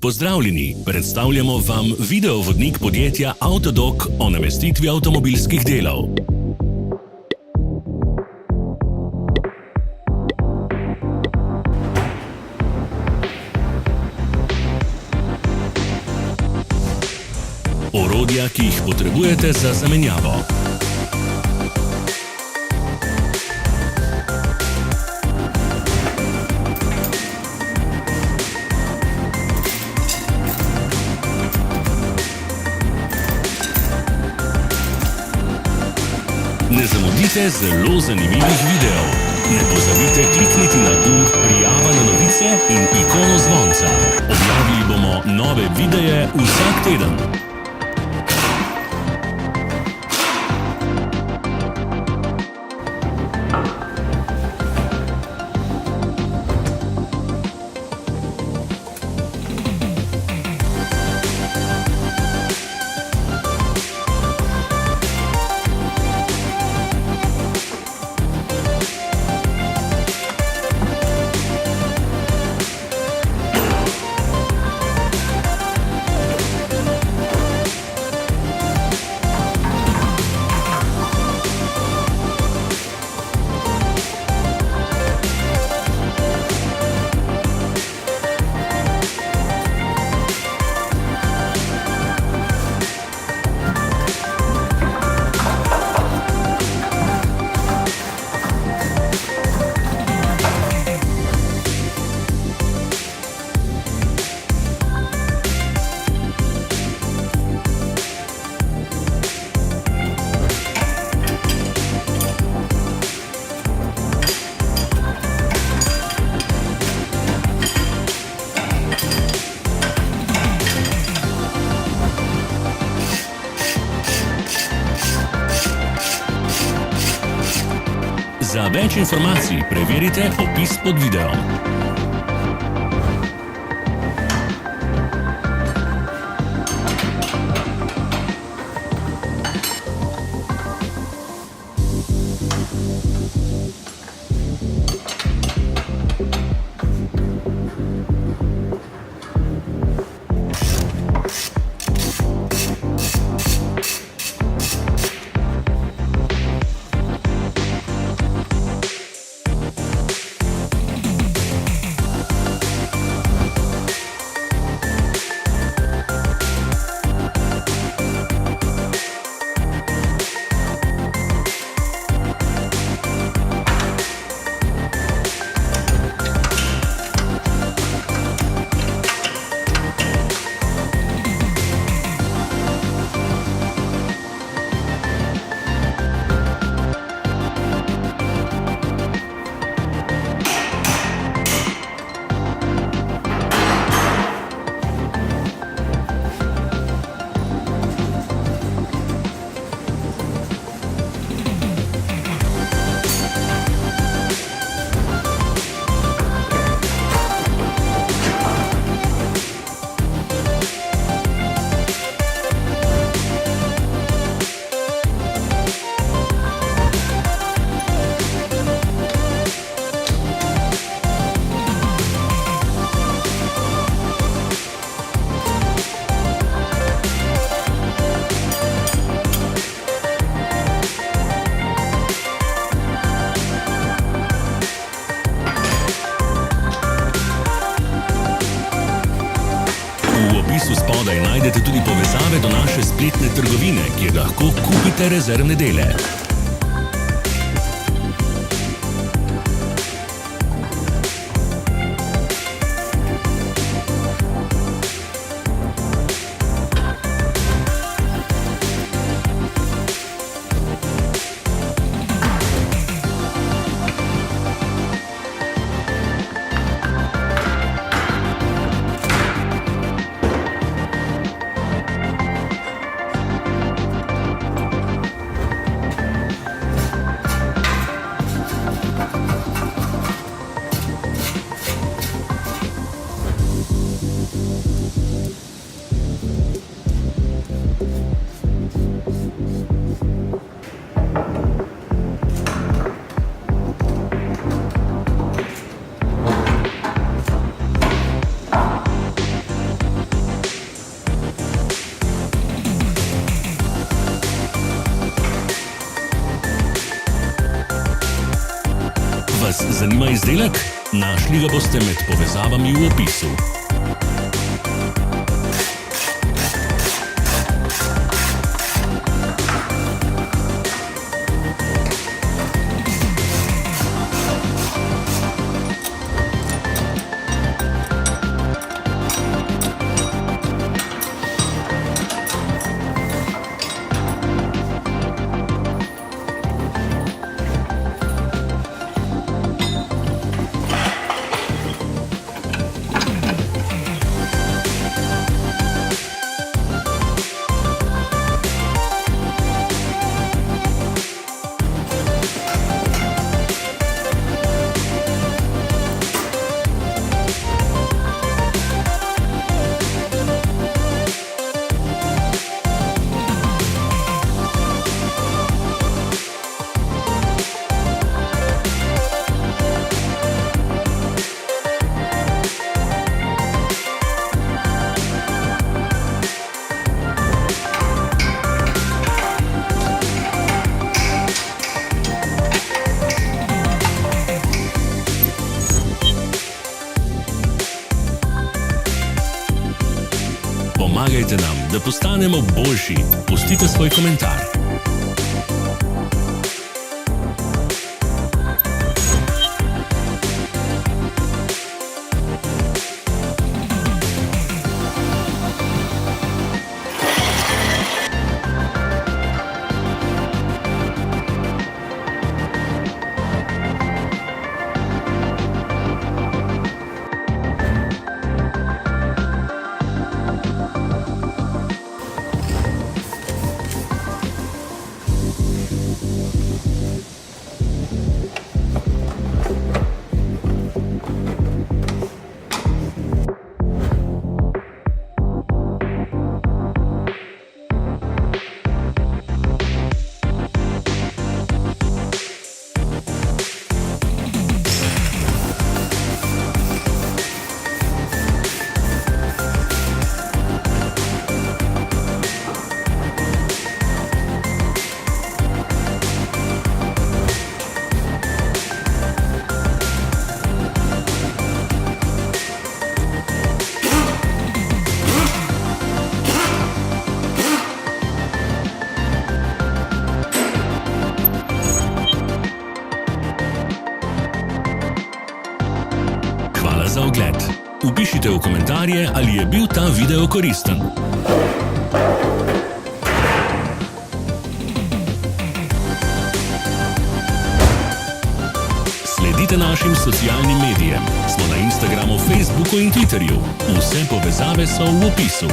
Pozdravljeni, predstavljamo vam videovodnik podjetja Avtodok o namestitvi avtomobilskih delov. Orodja, ki jih potrebujete za zamenjavo. Ne zamudite zelo zanimivih videov. Ne pozabite klikniti na gumb prijava na novice in ikono zvonca. Objavili bomo nove videe vsak teden. Za več informacij preverite opis pod videom. V opisu spodaj najdete tudi povezave do naše spletne trgovine, kjer lahko kupite rezervne dele. Vas zanima izdelek? Našli ga boste med povezavami v opisu. Pomagajte nam, da postanemo boljši. Pustite svoj komentar. Hvala za ogled. Vpišite v komentarje, ali je bil ta video koristen. Sledite našim socialnim medijem. Smo na Instagramu, Facebooku in Twitterju. Vse povezave so v opisu.